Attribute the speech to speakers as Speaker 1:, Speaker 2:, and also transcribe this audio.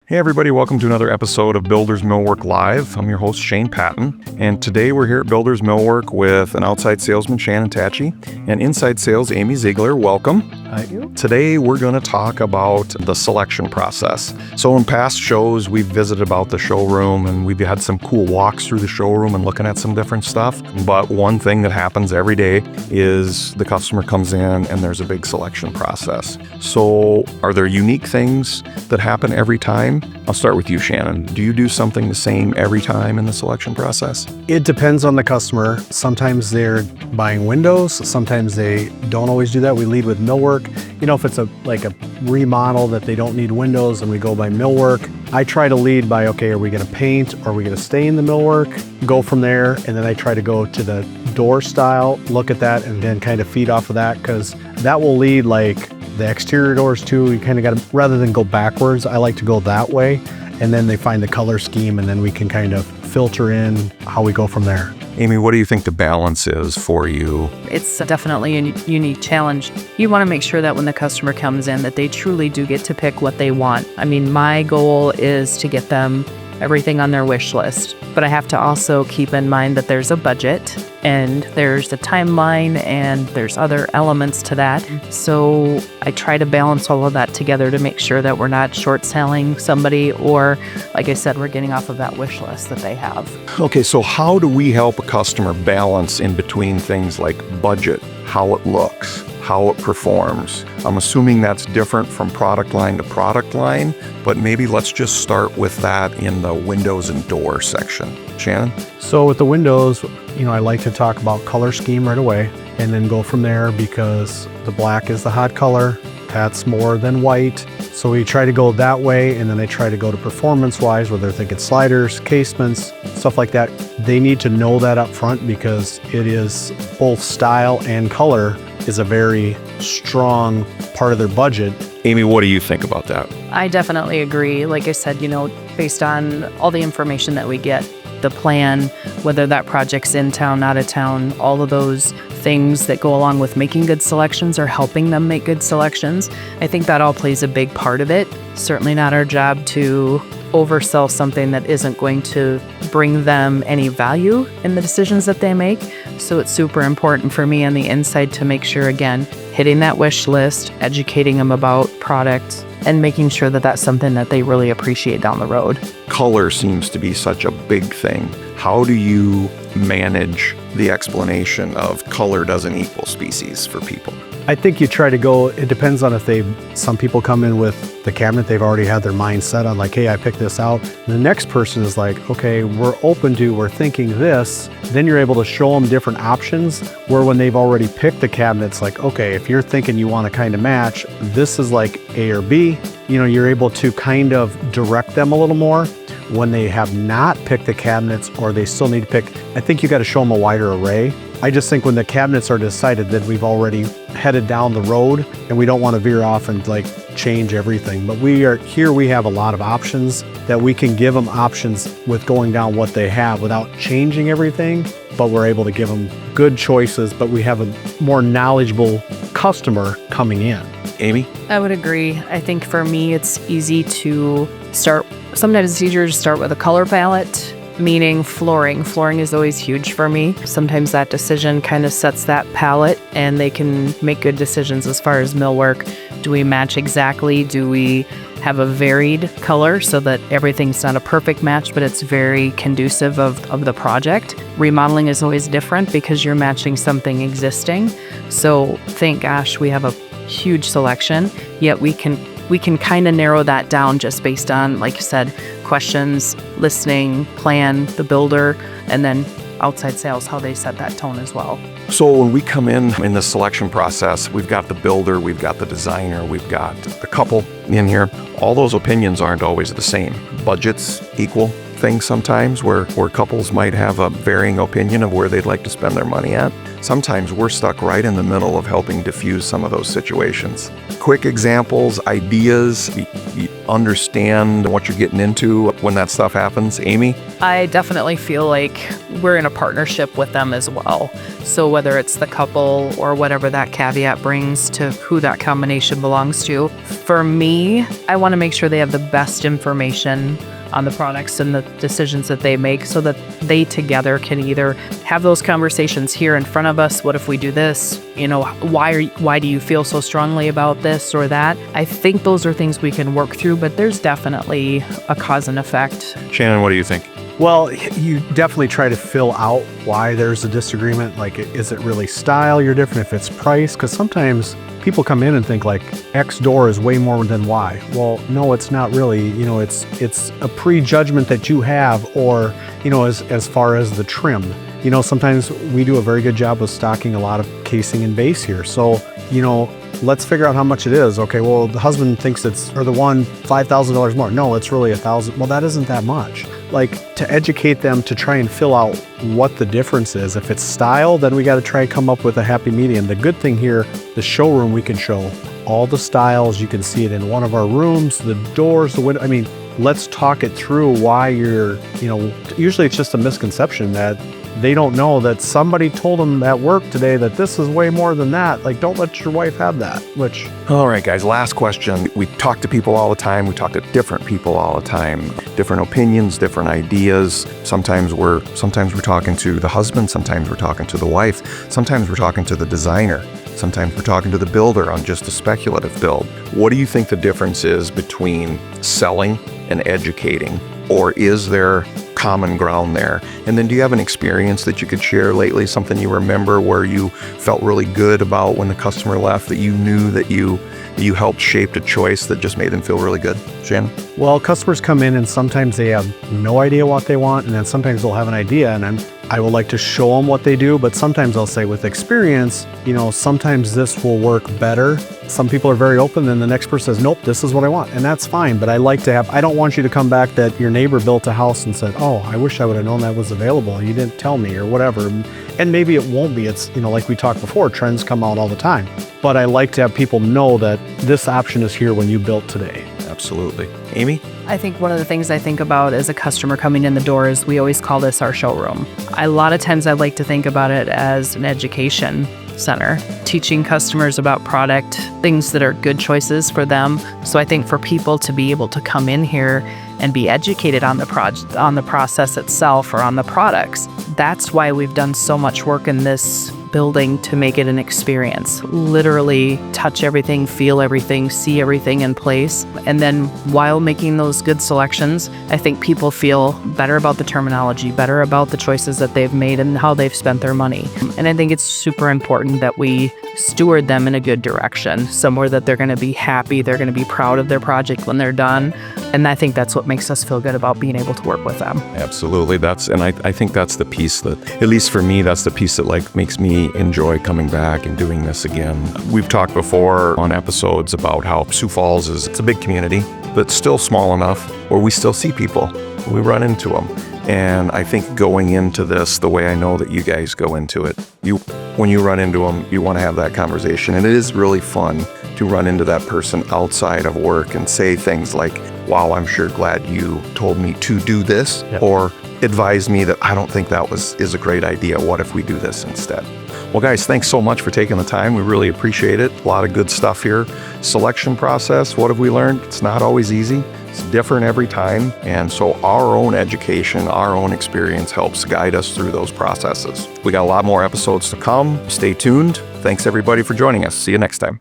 Speaker 1: Hey everybody, welcome to another episode of Builders Millwork Live. I'm your host, Shane Patton, and today we're here at Builders Millwork with an outside salesman, Shannon Tatge, and inside sales, Amy Ziegler. Welcome.
Speaker 2: Hi.
Speaker 1: Today we're going to talk about the selection process. So in past shows, we've visited about the showroom and we've had some cool walks through the showroom and looking at some different stuff. But one thing that happens every day is the customer comes in and there's a big selection process. So are there unique things that happen every time? I'll start with you, Shannon. Do you do something the same every time in the selection process?
Speaker 2: It depends on the customer. Sometimes they're buying windows. Sometimes they don't always do that. We lead with millwork. You know, if it's a remodel that they don't need windows and we go by millwork, I try to lead by, okay, are we going to paint? Or are we going to stay in the millwork? Go from there. And then I try to go to the door style, look at that, and then kind of feed off of that, because that will lead like the exterior doors too. You kind of got to, rather than go backwards, I like to go that way. And then they find the color scheme and then we can kind of filter in how we go from there.
Speaker 1: Amy, what do you think the balance is for you?
Speaker 3: It's definitely a unique challenge. You want to make sure that when the customer comes in that they truly do get to pick what they want. I mean, my goal is to get them everything on their wish list, but I have to also keep in mind that there's a budget and there's a timeline and there's other elements to that. So I try to balance all of that together to make sure that we're not short selling somebody, or like I said, we're getting off of that wish list that they have.
Speaker 1: Okay, so how do we help a customer balance in between things like budget, how it looks, how it performs? I'm assuming that's different from product line to product line, but maybe let's just start with that in the windows and door section. Shannon?
Speaker 2: So with the windows, you know, I like to talk about color scheme right away and then go from there, because the black is the hot color. That's more than white. So we try to go that way, and then they try to go to performance-wise, where they're thinking sliders, casements, stuff like that. They need to know that up front, because it is both style and color is a very strong part of their budget.
Speaker 1: Amy, what do you think about that?
Speaker 3: I definitely agree. Like I said, you know, based on all the information that we get, the plan, whether that project's in town, out of town, all of those things that go along with making good selections or helping them make good selections, I think that all plays a big part of it. Certainly not our job to oversell something that isn't going to bring them any value in the decisions that they make. So it's super important for me on the inside to make sure, again, hitting that wish list, educating them about products, and making sure that that's something that they really appreciate down the road.
Speaker 1: Color seems to be such a big thing. How do you manage the explanation of color doesn't equal species for people?
Speaker 2: I think you try to go, it depends on if some people come in with the cabinet, they've already had their mind set on like, hey, I picked this out. And the next person is like, okay, we're thinking this. Then you're able to show them different options, where when they've already picked the cabinets, like, okay, if you're thinking you want to kind of match, this is like A or B, you know, you're able to kind of direct them a little more. When they have not picked the cabinets, or they still need to pick, I think you got to show them a wider array. I just think when the cabinets are decided, that we've already headed down the road and we don't want to veer off and like change everything. But we have a lot of options that we can give them options with going down what they have without changing everything. But we're able to give them good choices, but we have a more knowledgeable customer coming in.
Speaker 1: Amy?
Speaker 3: I would agree. I think for me, it's easy to start. Sometimes it's easier to start with a color palette, meaning flooring. Flooring is always huge for me. Sometimes that decision kind of sets that palette, and they can make good decisions as far as millwork. Do we match exactly? Do we have a varied color so that everything's not a perfect match, but it's very conducive of the project? Remodeling is always different because you're matching something existing. So thank gosh, we have a huge selection, yet we can kind of narrow that down just based on, like you said, questions, listening, plan, the builder, and then outside sales, how they set that tone as well.
Speaker 1: So when we come in the selection process, we've got the builder, we've got the designer, we've got the couple in here. All those opinions aren't always the same. Budgets equal things sometimes where couples might have a varying opinion of where they'd like to spend their money at. Sometimes we're stuck right in the middle of helping diffuse some of those situations. Quick examples, ideas, you understand what you're getting into when that stuff happens. Amy?
Speaker 3: I definitely feel like we're in a partnership with them as well. So whether it's the couple or whatever that caveat brings to who that combination belongs to, for me, I want to make sure they have the best information on the products and the decisions that they make so that they together can either have those conversations here in front of us. What if we do this? You know, why do you feel so strongly about this or that? I think those are things we can work through, but there's definitely a cause and effect.
Speaker 1: Shannon, what do you think?
Speaker 2: Well, you definitely try to fill out why there's a disagreement. Like, is it really style you're different? If it's price? Because sometimes people come in and think like X door is way more than Y. Well, no, it's not really. You know, it's a prejudgment that you have, or, you know, as far as the trim. You know, sometimes we do a very good job of stocking a lot of casing and base here. So, you know, let's figure out how much it is. Okay, well, the husband thinks or the one $5,000 more. No, it's really $1,000. Well, that isn't that much. Like, to educate them to try and fill out what the difference is. If it's style, then we got to try and come up with a happy medium. The good thing here, the showroom, we can show all the styles. You can see it in one of our rooms, the doors, the window. I mean, let's talk it through why you're, you know, usually it's just a misconception that they don't know that somebody told them at work today that this is way more than that. Like, don't let your wife have that, which...
Speaker 1: All right, guys, last question. We talk to people all the time. We talk to different people all the time. Different opinions, different ideas. Sometimes we're talking to the husband. Sometimes we're talking to the wife. Sometimes we're talking to the designer. Sometimes we're talking to the builder on just a speculative build. What do you think the difference is between selling and educating? Or is there common ground there? And then do you have an experience that you could share lately, something you remember where you felt really good about when the customer left, that you knew that you helped shape a choice that just made them feel really good? Shannon?
Speaker 2: Well, customers come in and sometimes they have no idea what they want, and then sometimes they'll have an idea, and I will like to show them what they do, but sometimes I'll say with experience, you know, sometimes this will work better. Some people are very open, and the next person says, nope, this is what I want. And that's fine. But I don't want you to come back that your neighbor built a house and said, oh, I wish I would have known that was available. You didn't tell me or whatever. And maybe it won't be. It's, you know, like we talked before, trends come out all the time. But I like to have people know that this option is here when you built today.
Speaker 1: Absolutely. Amy?
Speaker 3: I think one of the things I think about as a customer coming in the door is we always call this our showroom. A lot of times I like to think about it as an education center, teaching customers about product, things that are good choices for them. So I think for people to be able to come in here and be educated on the process itself or on the products, that's why we've done so much work in this building to make it an experience. Literally touch everything, feel everything, see everything in place. And then while making those good selections, I think people feel better about the terminology, better about the choices that they've made and how they've spent their money. And I think it's super important that we steward them in a good direction, somewhere that they're going to be happy, they're going to be proud of their project when they're done. And I think that's what makes us feel good about being able to work with them.
Speaker 1: Absolutely. I think that's the piece that, at least for me, that's the piece that like makes me enjoy coming back and doing this again. We've talked before on episodes about how Sioux Falls it's a big community, but still small enough where we still see people. We run into them. And I think going into this, the way I know that you guys go into it, when you run into them, you want to have that conversation. And it is really fun to run into that person outside of work and say things like, wow, I'm sure glad you told me to do this,
Speaker 2: Yep.
Speaker 1: Or advise me that I don't think that is a great idea. What if we do this instead? Well, guys, thanks so much for taking the time. We really appreciate it. A lot of good stuff here. Selection process, what have we learned? It's not always easy. It's different every time. And so our own education, our own experience helps guide us through those processes. We got a lot more episodes to come. Stay tuned. Thanks, everybody, for joining us. See you next time.